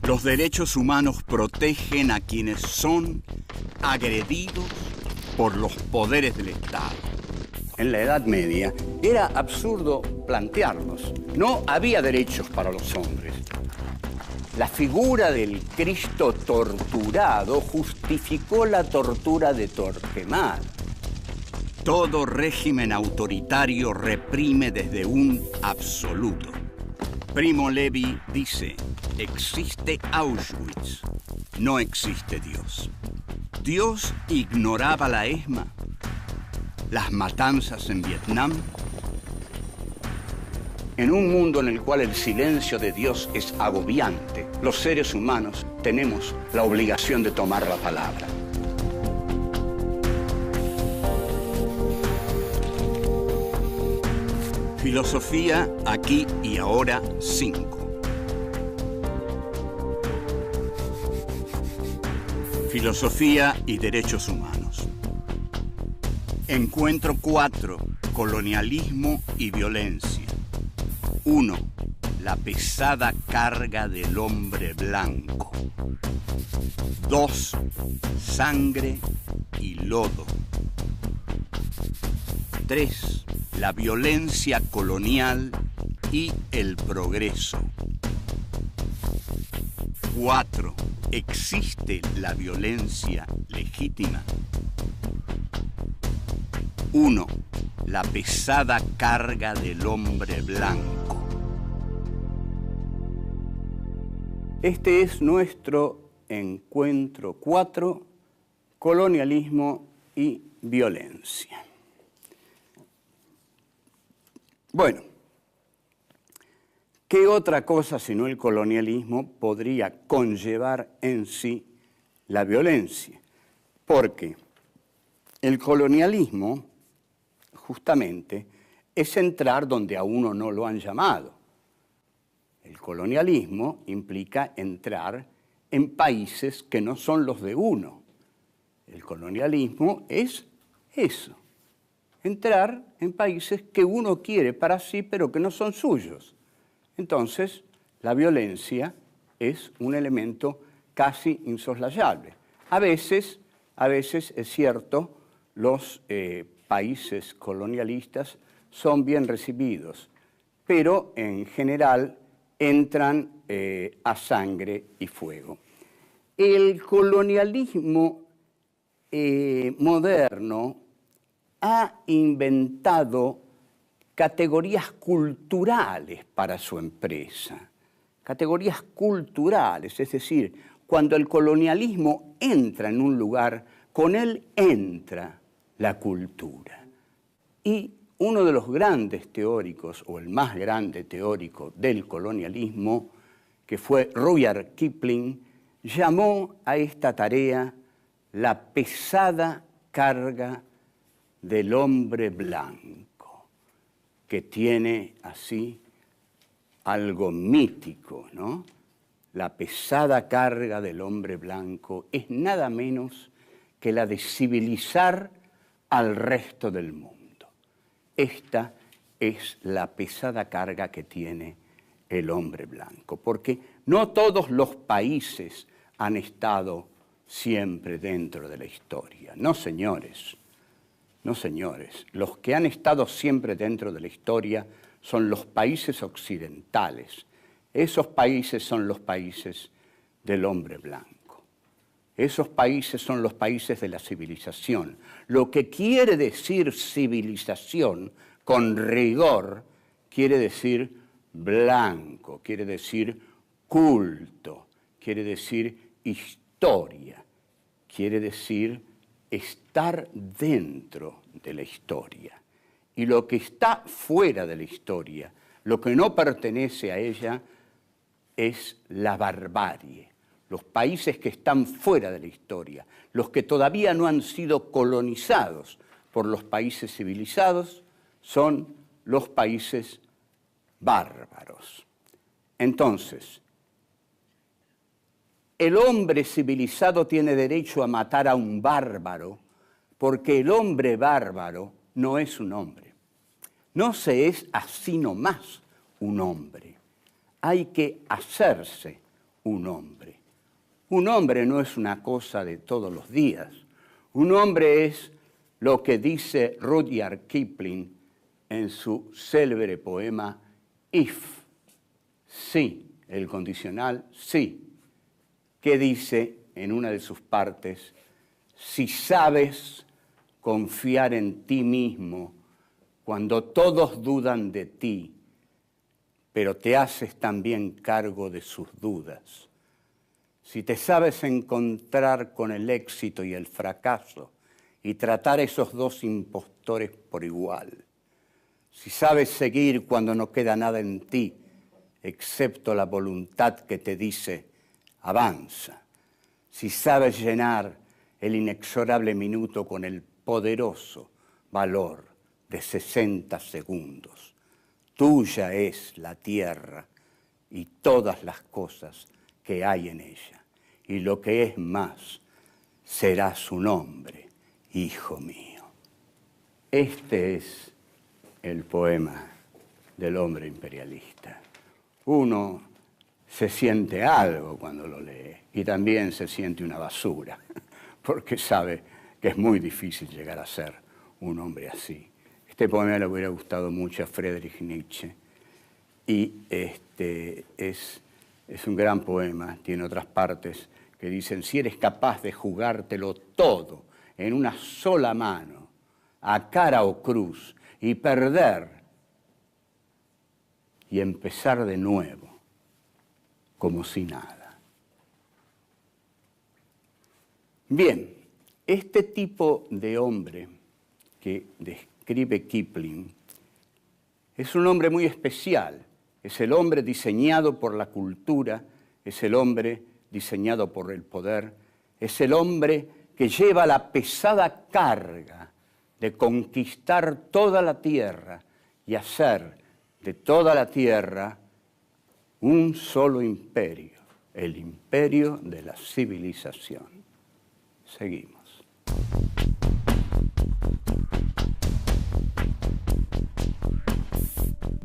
Los derechos humanos protegen a quienes son agredidos por los poderes del Estado. En la Edad Media era absurdo plantearlos. No había derechos para los hombres. La figura del Cristo torturado justificó la tortura de Torquemada. Todo régimen autoritario reprime desde un absoluto. Primo Levi dice, existe Auschwitz, no existe Dios. Dios ignoraba la ESMA, las matanzas en Vietnam. En un mundo en el cual el silencio de Dios es agobiante, los seres humanos tenemos la obligación de tomar la palabra. Filosofía aquí y ahora 5. Filosofía y derechos humanos. Encuentro 4. Colonialismo y violencia. 1. La pesada carga del hombre blanco. 2. Sangre y lodo. 3. La violencia colonial y el progreso. 4. ¿Existe la violencia legítima? 1. La pesada carga del hombre blanco. Este es nuestro encuentro 4, colonialismo y violencia. Bueno, ¿qué otra cosa sino el colonialismo podría conllevar en sí la violencia? Porque el colonialismo, justamente, es entrar donde a uno no lo han llamado. El colonialismo implica entrar en países que no son los de uno. El colonialismo es eso. Entrar en países que uno quiere para sí, pero que no son suyos. Entonces, la violencia es un elemento casi insoslayable. A veces es cierto, los países colonialistas son bien recibidos, pero en general entran a sangre y fuego. El colonialismo moderno ha inventado categorías culturales para su empresa. Categorías culturales, es decir, cuando el colonialismo entra en un lugar, con él entra la cultura. Y uno de los grandes teóricos, o el más grande teórico del colonialismo, que fue Rudyard Kipling, llamó a esta tarea la pesada carga del hombre blanco, que tiene así algo mítico, ¿no? La pesada carga del hombre blanco es nada menos que la de civilizar al resto del mundo. Esta es la pesada carga que tiene el hombre blanco, porque no todos los países han estado siempre dentro de la historia. No, señores. No, señores. Los que han estado siempre dentro de la historia son los países occidentales. Esos países son los países del hombre blanco. Esos países son los países de la civilización. Lo que quiere decir civilización, con rigor, quiere decir blanco, quiere decir culto, quiere decir historia, quiere decir estar dentro de la historia. Y lo que está fuera de la historia, lo que no pertenece a ella, es la barbarie. Los países que están fuera de la historia, los que todavía no han sido colonizados por los países civilizados, son los países bárbaros. Entonces, el hombre civilizado tiene derecho a matar a un bárbaro porque el hombre bárbaro no es un hombre. No se es así nomás un hombre. Hay que hacerse un hombre. Un hombre no es una cosa de todos los días. Un hombre es lo que dice Rudyard Kipling en su célebre poema If. Sí, el condicional sí, que dice en una de sus partes, si sabes confiar en ti mismo cuando todos dudan de ti, pero te haces también cargo de sus dudas. Si te sabes encontrar con el éxito y el fracaso y tratar a esos dos impostores por igual. Si sabes seguir cuando no queda nada en ti, excepto la voluntad que te dice, avanza. Si sabes llenar el inexorable minuto con el poderoso valor de 60 segundos. Tuya es la tierra y todas las cosas que hay en ella. Y lo que es más, será su nombre, hijo mío. Este es el poema del hombre imperialista. Uno se siente algo cuando lo lee y también se siente una basura, porque sabe que es muy difícil llegar a ser un hombre así. Este poema le hubiera gustado mucho a Friedrich Nietzsche y es un gran poema, tiene otras partes que dicen, si eres capaz de jugártelo todo en una sola mano, a cara o cruz, y perder y empezar de nuevo, como si nada. Bien, este tipo de hombre que describe Kipling es un hombre muy especial. Es el hombre diseñado por la cultura, es el hombre diseñado por el poder, es el hombre que lleva la pesada carga de conquistar toda la tierra y hacer de toda la tierra un solo imperio, el imperio de la civilización. Seguimos.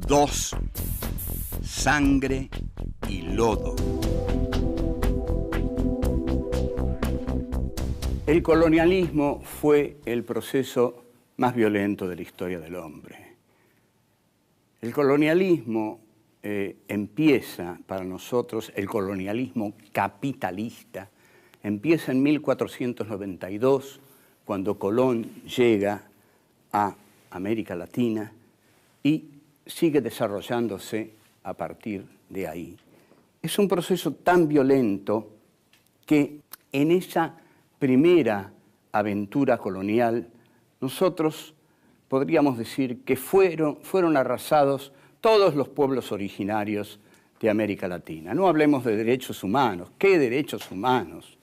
Dos, sangre y lodo. El colonialismo fue el proceso más violento de la historia del hombre. El colonialismo empieza para nosotros, el colonialismo capitalista, empieza en 1492, cuando Colón llega a América Latina y sigue desarrollándose a partir de ahí. Es un proceso tan violento que en esa primera aventura colonial nosotros podríamos decir que fueron arrasados todos los pueblos originarios de América Latina. No hablemos de derechos humanos. ¿Qué derechos humanos?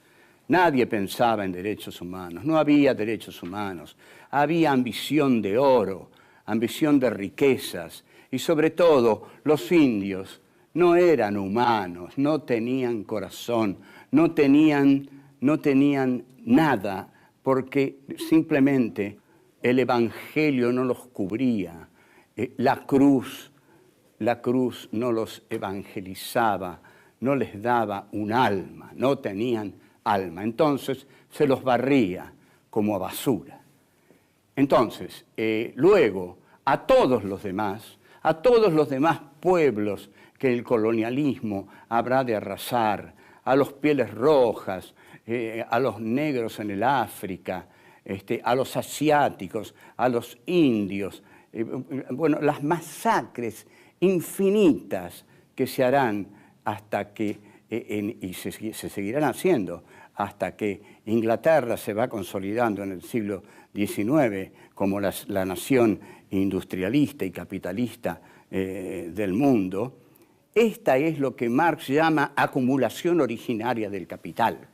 Nadie pensaba en derechos humanos. No había derechos humanos. Había ambición de oro, ambición de riquezas. Y sobre todo, los indios no eran humanos, no tenían corazón, no tenían nada, porque simplemente el Evangelio no los cubría, la cruz no los evangelizaba, no les daba un alma, no tenían alma. Entonces se los barría como a basura. Entonces, luego, a todos los demás pueblos que el colonialismo habrá de arrasar, a los pieles rojas, a los negros en el África, a los asiáticos, a los indios, bueno, las masacres infinitas que se harán hasta que, y se seguirán haciendo, hasta que Inglaterra se va consolidando en el siglo XIX como la nación industrialista y capitalista del mundo. Esta es lo que Marx llama acumulación originaria del capital.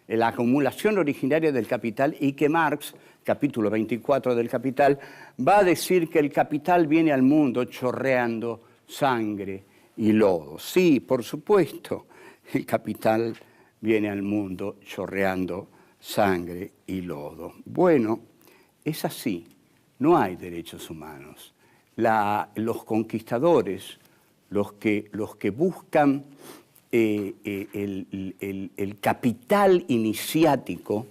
La acumulación originaria del capital, y que Marx, capítulo 24 del Capital, va a decir que el capital viene al mundo chorreando sangre y lodo. Sí, por supuesto, el capital viene al mundo chorreando sangre y lodo. Bueno, es así, no hay derechos humanos. Los conquistadores, los que buscan el capital iniciático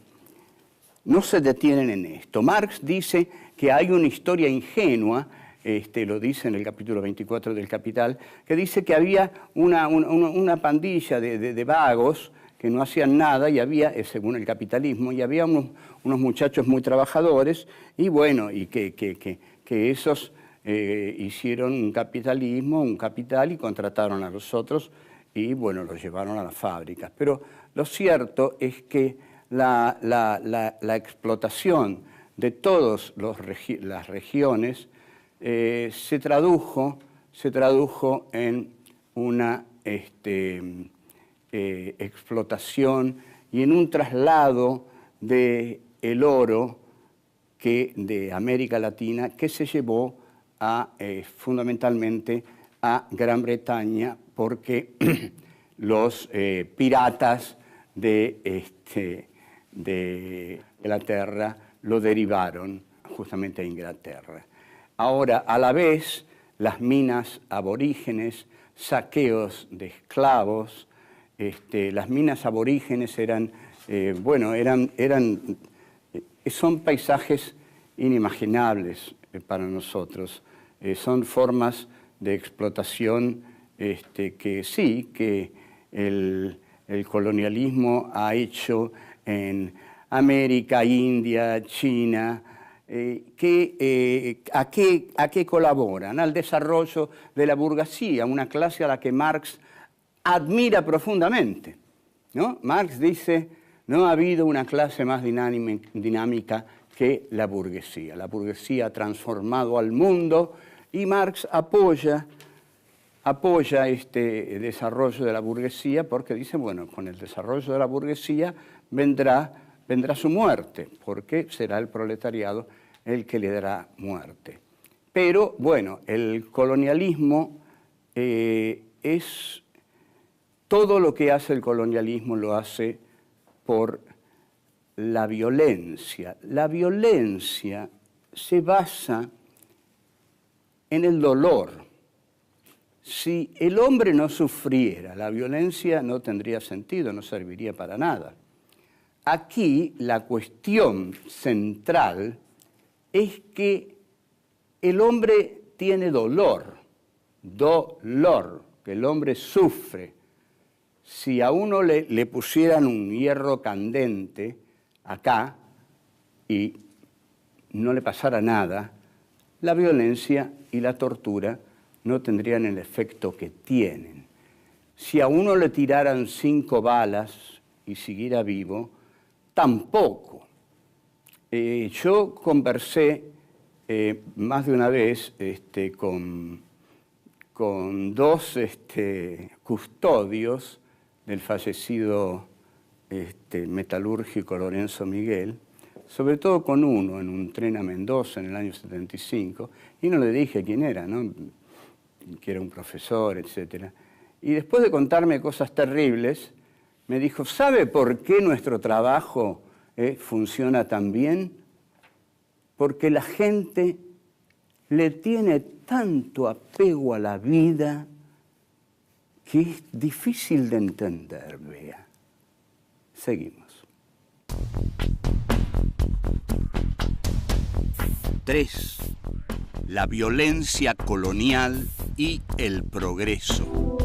no se detienen en esto. Marx dice que hay una historia ingenua, lo dice en el capítulo 24 del Capital, que dice que había una pandilla de vagos que no hacían nada, y había, según el capitalismo, y había unos muchachos muy trabajadores, y bueno, y que esos hicieron un capitalismo, un capital, y contrataron a los otros, y bueno, los llevaron a las fábricas. Pero lo cierto es que la explotación de todas las regiones se tradujo en una explotación y en un traslado del oro de América Latina, que se llevó fundamentalmente a Gran Bretaña, porque los piratas de Inglaterra lo derivaron justamente a Inglaterra. Ahora, a la vez, las minas aborígenes, saqueos de esclavos, las minas aborígenes son paisajes inimaginables para nosotros. Son formas de explotación que el colonialismo ha hecho en América, India, China, ¿a qué colaboran? Al desarrollo de la burguesía, una clase a la que Marx admira profundamente, ¿no? Marx dice, no ha habido una clase más dinámica que la burguesía. La burguesía ha transformado al mundo, y Marx apoya este desarrollo de la burguesía, porque dice, bueno, con el desarrollo de la burguesía vendrá su muerte, porque será el proletariado el que le dará muerte. Pero, bueno, el colonialismo todo lo que hace el colonialismo lo hace por la violencia. La violencia se basa en el dolor. Si el hombre no sufriera, la violencia no tendría sentido, no serviría para nada. Aquí la cuestión central es que el hombre tiene dolor, que el hombre sufre. Si a uno le pusieran un hierro candente acá y no le pasara nada, la violencia y la tortura no tendrían el efecto que tienen. Si a uno le tiraran 5 balas y siguiera vivo, tampoco. Yo conversé más de una vez con 2 custodios del fallecido metalúrgico Lorenzo Miguel, sobre todo con uno en un tren a Mendoza en el año 75, y no le dije quién era, ¿no? Que era un profesor, etc. Y después de contarme cosas terribles, me dijo, ¿sabe por qué nuestro trabajo funciona tan bien? Porque la gente le tiene tanto apego a la vida que es difícil de entender, vea. Seguimos. 3. La violencia colonial y el progreso.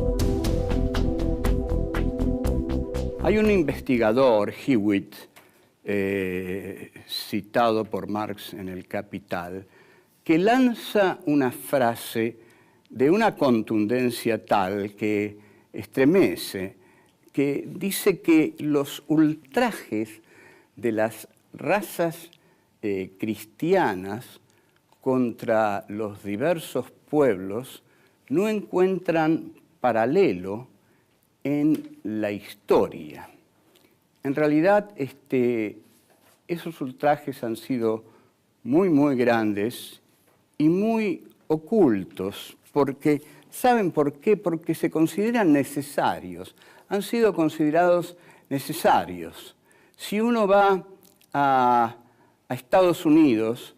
Hay un investigador, Hewitt, citado por Marx en el Capital, que lanza una frase de una contundencia tal que estremece, que dice que los ultrajes de las razas cristianas contra los diversos pueblos no encuentran paralelo en la historia. En realidad, esos ultrajes han sido muy grandes y muy ocultos, porque, ¿saben por qué? Porque se consideran necesarios, han sido considerados necesarios. Si uno va a Estados Unidos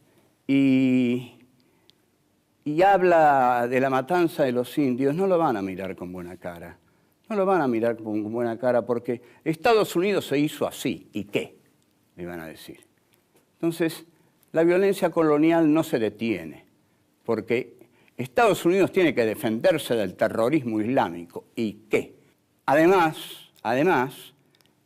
y habla de la matanza de los indios, no lo van a mirar con buena cara. no lo van a mirar con buena cara porque Estados Unidos se hizo así. ¿Y qué? Le van a decir. Entonces, la violencia colonial no se detiene porque Estados Unidos tiene que defenderse del terrorismo islámico. ¿Y qué? Además,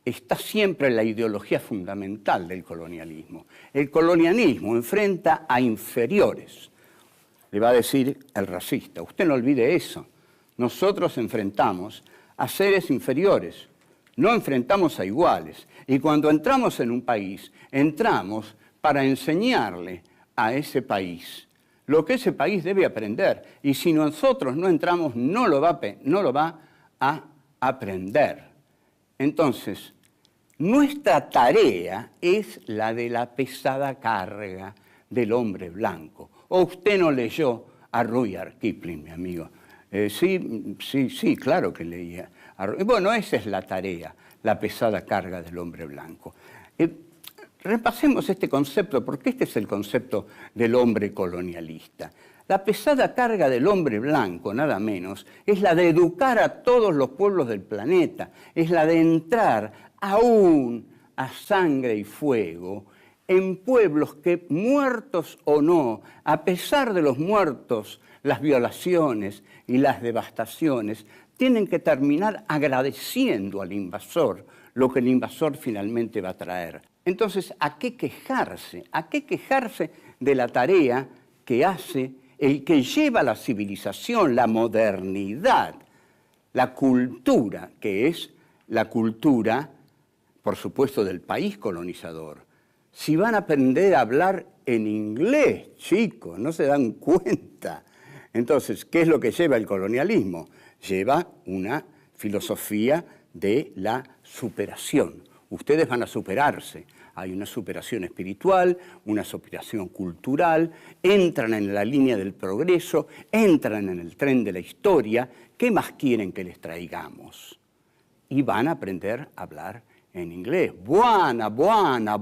está siempre la ideología fundamental del colonialismo. El colonialismo enfrenta a inferiores. Le va a decir el racista. Usted no olvide eso. Nosotros enfrentamos a seres inferiores, no enfrentamos a iguales. Y cuando entramos en un país, entramos para enseñarle a ese país lo que ese país debe aprender. Y si nosotros no entramos, no lo va a aprender. Entonces, nuestra tarea es la de la pesada carga del hombre blanco. ¿O usted no leyó a Rudyard Kipling, mi amigo? Sí, claro que leía. Bueno, esa es la tarea, la pesada carga del hombre blanco. Repasemos este concepto, porque este es el concepto del hombre colonialista. La pesada carga del hombre blanco, nada menos, es la de educar a todos los pueblos del planeta, es la de entrar aún a sangre y fuego en pueblos que, muertos o no, a pesar de los muertos, las violaciones y las devastaciones, tienen que terminar agradeciendo al invasor lo que el invasor finalmente va a traer. Entonces, ¿a qué quejarse? ¿A qué quejarse de la tarea que hace el que lleva la civilización, la modernidad, la cultura, que es la cultura, por supuesto, del país colonizador? Si van a aprender a hablar en inglés, chicos, no se dan cuenta. Entonces, ¿qué es lo que lleva el colonialismo? Lleva una filosofía de la superación. Ustedes van a superarse. Hay una superación espiritual, una superación cultural, entran en la línea del progreso, entran en el tren de la historia. ¿Qué más quieren que les traigamos? Y van a aprender a hablar en inglés. Buena. Bueno,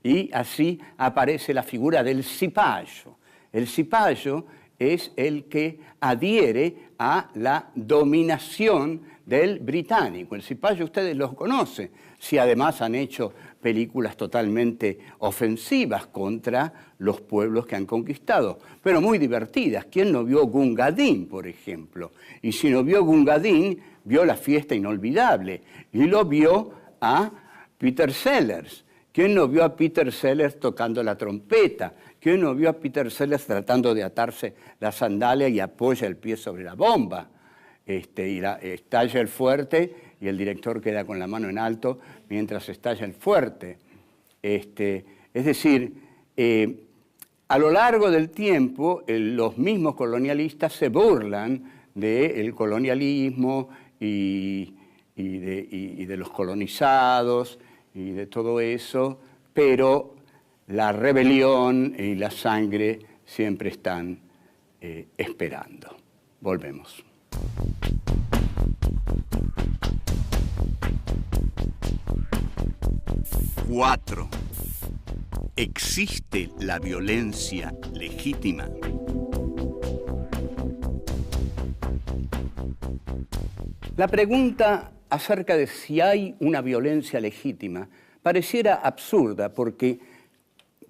y así aparece la figura del cipayo. El cipayo es el que adhiere a la dominación del británico. El cipayo ustedes los conocen, si además han hecho películas totalmente ofensivas contra los pueblos que han conquistado, pero muy divertidas. ¿Quién no vio Gunga Din, por ejemplo? Y si no vio Gunga Din, vio La fiesta inolvidable y lo vio a Peter Sellers. ¿Quién no vio a Peter Sellers tocando la trompeta? ¿Quién no vio a Peter Sellers tratando de atarse la sandalia y apoya el pie sobre la bomba? Estalla el fuerte y el director queda con la mano en alto mientras estalla el fuerte. Es decir, a lo largo del tiempo, los mismos colonialistas se burlan del colonialismo y de los colonizados y de todo eso, pero la rebelión y la sangre siempre están esperando. Volvemos. Cuatro. ¿Existe la violencia legítima? La pregunta acerca de si hay una violencia legítima pareciera absurda, porque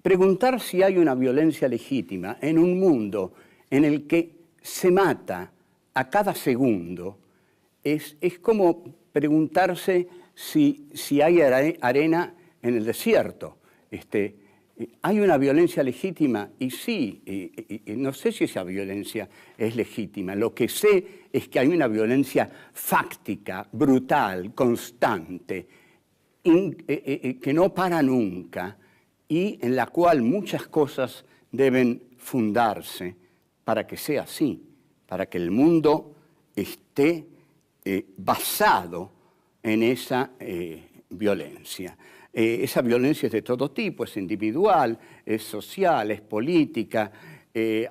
preguntar si hay una violencia legítima en un mundo en el que se mata a cada segundo es como preguntarse si hay arena en el desierto. ¿Hay una violencia legítima? Y sí, no sé si esa violencia es legítima. Lo que sé es que hay una violencia fáctica, brutal, constante, que no para nunca y en la cual muchas cosas deben fundarse para que sea así, para que el mundo esté basado en esa violencia. Esa violencia es de todo tipo, es individual, es social, es política.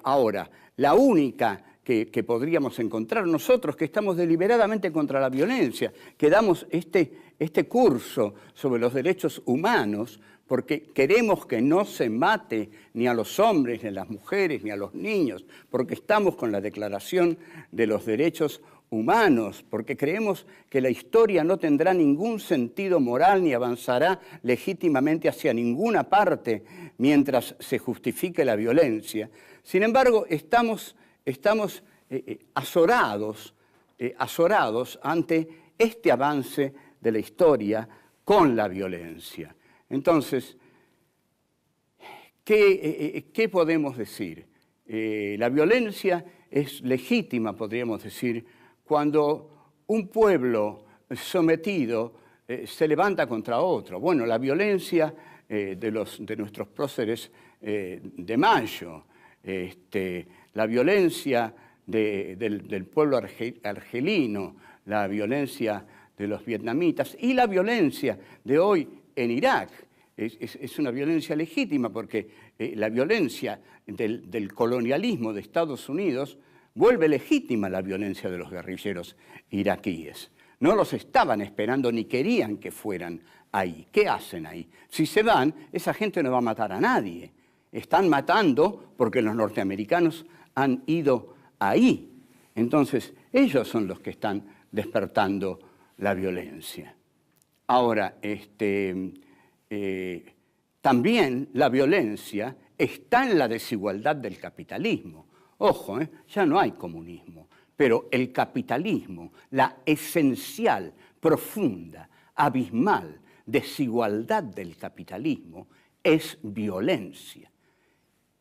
Ahora, la única que podríamos encontrar nosotros, que estamos deliberadamente contra la violencia, que damos este curso sobre los derechos humanos, porque queremos que no se mate ni a los hombres, ni a las mujeres, ni a los niños, porque estamos con la Declaración de los Derechos humanos, porque creemos que la historia no tendrá ningún sentido moral ni avanzará legítimamente hacia ninguna parte mientras se justifique la violencia. Sin embargo, estamos azorados ante este avance de la historia con la violencia. Entonces, ¿qué podemos decir? La violencia es legítima, podríamos decir, cuando un pueblo sometido se levanta contra otro. Bueno, la violencia de nuestros próceres de Mayo, la violencia del pueblo argelino, la violencia de los vietnamitas y la violencia de hoy en Irak. Es una violencia legítima porque la violencia del colonialismo de Estados Unidos vuelve legítima la violencia de los guerrilleros iraquíes. No los estaban esperando ni querían que fueran ahí. ¿Qué hacen ahí? Si se van, esa gente no va a matar a nadie. Están matando porque los norteamericanos han ido ahí. Entonces, ellos son los que están despertando la violencia. Ahora, también la violencia está en la desigualdad del capitalismo. Ojo, ya no hay comunismo, pero el capitalismo, la esencial, profunda, abismal desigualdad del capitalismo es violencia,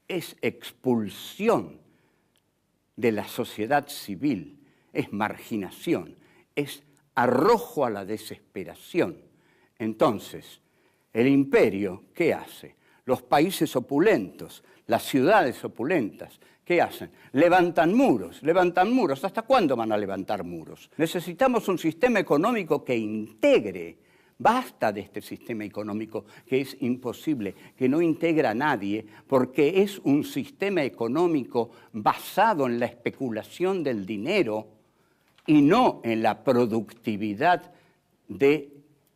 es expulsión de la sociedad civil, es marginación, es arrojo a la desesperación. Entonces, el imperio, ¿qué hace? Los países opulentos, las ciudades opulentas, ¿qué hacen? Levantan muros. ¿Hasta cuándo van a levantar muros? Necesitamos un sistema económico que integre. Basta de este sistema económico que es imposible, que no integra a nadie, porque es un sistema económico basado en la especulación del dinero y no en la productividad de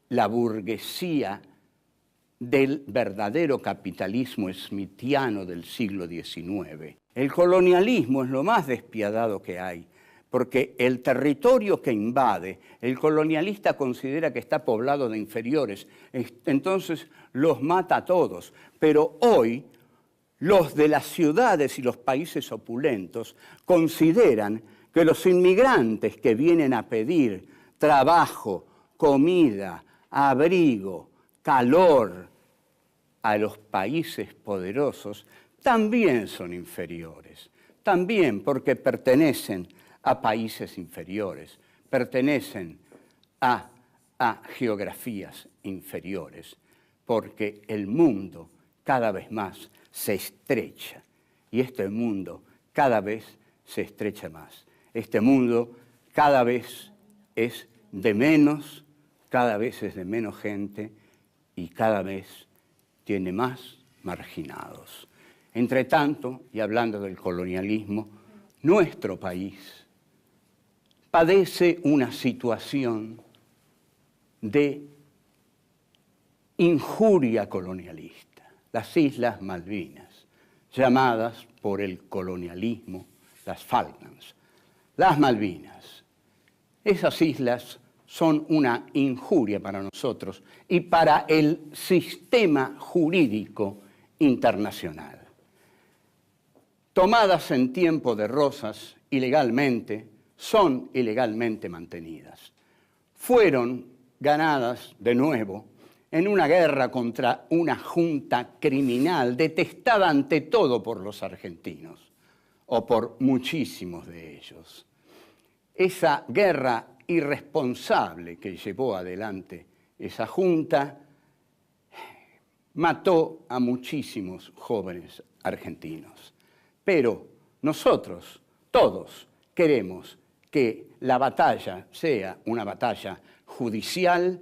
la burguesía del verdadero capitalismo smithiano del siglo XIX. El colonialismo es lo más despiadado que hay, porque el territorio que invade, el colonialista considera que está poblado de inferiores, entonces los mata a todos. Pero hoy, los de las ciudades y los países opulentos consideran que los inmigrantes que vienen a pedir trabajo, comida, abrigo, calor a los países poderosos, también son inferiores, también porque pertenecen a países inferiores, pertenecen a geografías inferiores, porque el mundo cada vez más se estrecha y este mundo cada vez se estrecha más. Este mundo cada vez es de menos, cada vez es de menos gente y cada vez tiene más marginados. Entre tanto, y hablando del colonialismo, nuestro país padece una situación de injuria colonialista. Las Islas Malvinas, llamadas por el colonialismo las Falklands. Las Malvinas. Esas islas son una injuria para nosotros y para el sistema jurídico internacional. Tomadas en tiempo de Rosas ilegalmente, son ilegalmente mantenidas. Fueron ganadas de nuevo en una guerra contra una junta criminal detestada ante todo por los argentinos, o por muchísimos de ellos. Esa guerra irresponsable que llevó adelante esa junta mató a muchísimos jóvenes argentinos. Pero nosotros, todos, queremos que la batalla sea una batalla judicial,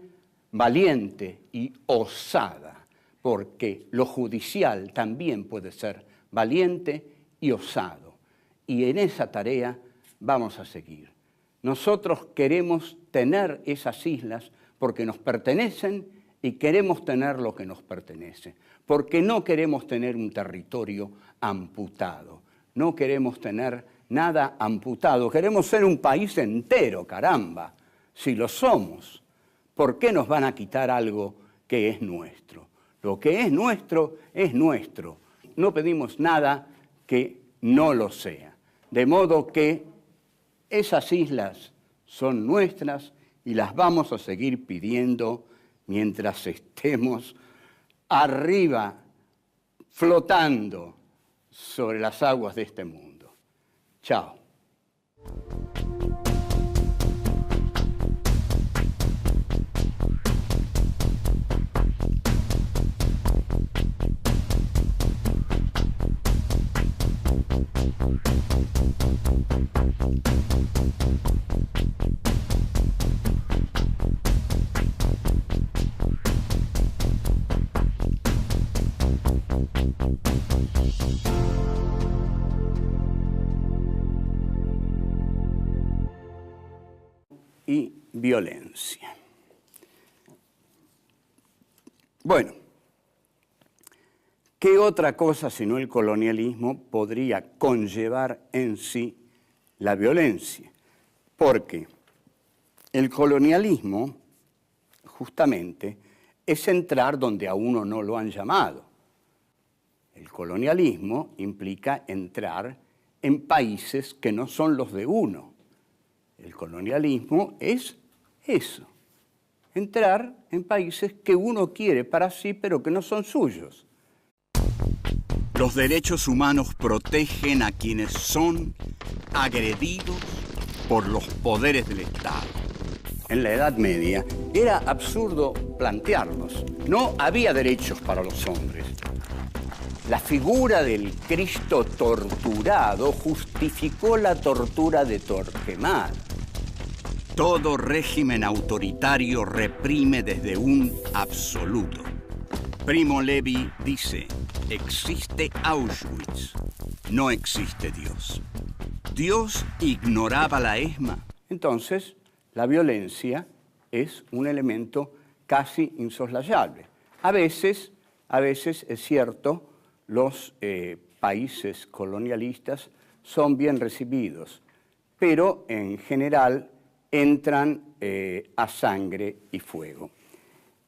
valiente y osada, porque lo judicial también puede ser valiente y osado. Y en esa tarea vamos a seguir. Nosotros queremos tener esas islas porque nos pertenecen y queremos tener lo que nos pertenece, porque no queremos tener un territorio amputado, no queremos tener nada amputado. Queremos ser un país entero, caramba. Si lo somos, ¿por qué nos van a quitar algo que es nuestro? Lo que es nuestro es nuestro. No pedimos nada que no lo sea. De modo que esas islas son nuestras y las vamos a seguir pidiendo mientras estemos arriba, flotando sobre las aguas de este mundo. Chao. Y violencia. Bueno, ¿qué otra cosa sino el colonialismo podría conllevar en sí la violencia? Porque el colonialismo, justamente, es entrar donde a uno no lo han llamado. El colonialismo implica entrar en países que no son los de uno. El colonialismo es eso, entrar en países que uno quiere para sí, pero que no son suyos. Los derechos humanos protegen a quienes son agredidos por los poderes del Estado. En la Edad Media era absurdo plantearlos. No había derechos para los hombres. La figura del Cristo torturado justificó la tortura de Torquemada. Todo régimen autoritario reprime desde un absoluto. Primo Levi dice, existe Auschwitz, no existe Dios. Dios ignoraba la ESMA. Entonces, la violencia es un elemento casi insoslayable. A veces es cierto, los países colonialistas son bien recibidos, pero en general entran a sangre y fuego.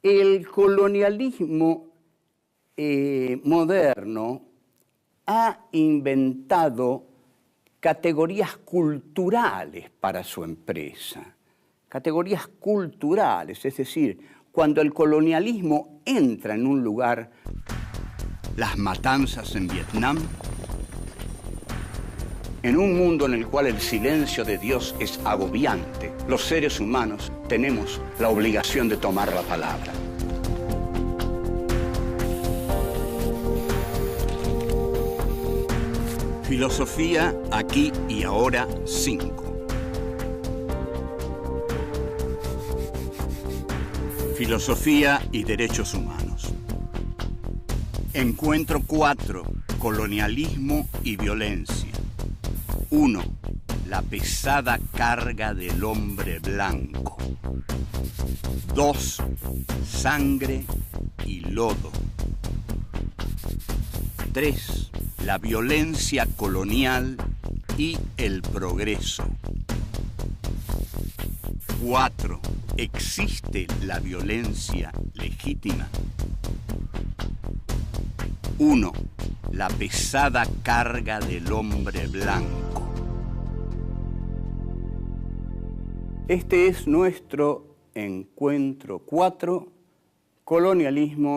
El colonialismo moderno ha inventado categorías culturales para su empresa. Categorías culturales, es decir, cuando el colonialismo entra en un lugar. Las matanzas en Vietnam. En un mundo en el cual el silencio de Dios es agobiante, los seres humanos tenemos la obligación de tomar la palabra. Filosofía aquí y ahora 5. Filosofía y derechos humanos. Encuentro 4. Colonialismo y violencia. 1. La pesada carga del hombre blanco. 2. Sangre y lodo. 3. La violencia colonial y el progreso. 4. ¿Existe la violencia legítima? 1. La pesada carga del hombre blanco. Este es nuestro encuentro 4, colonialismo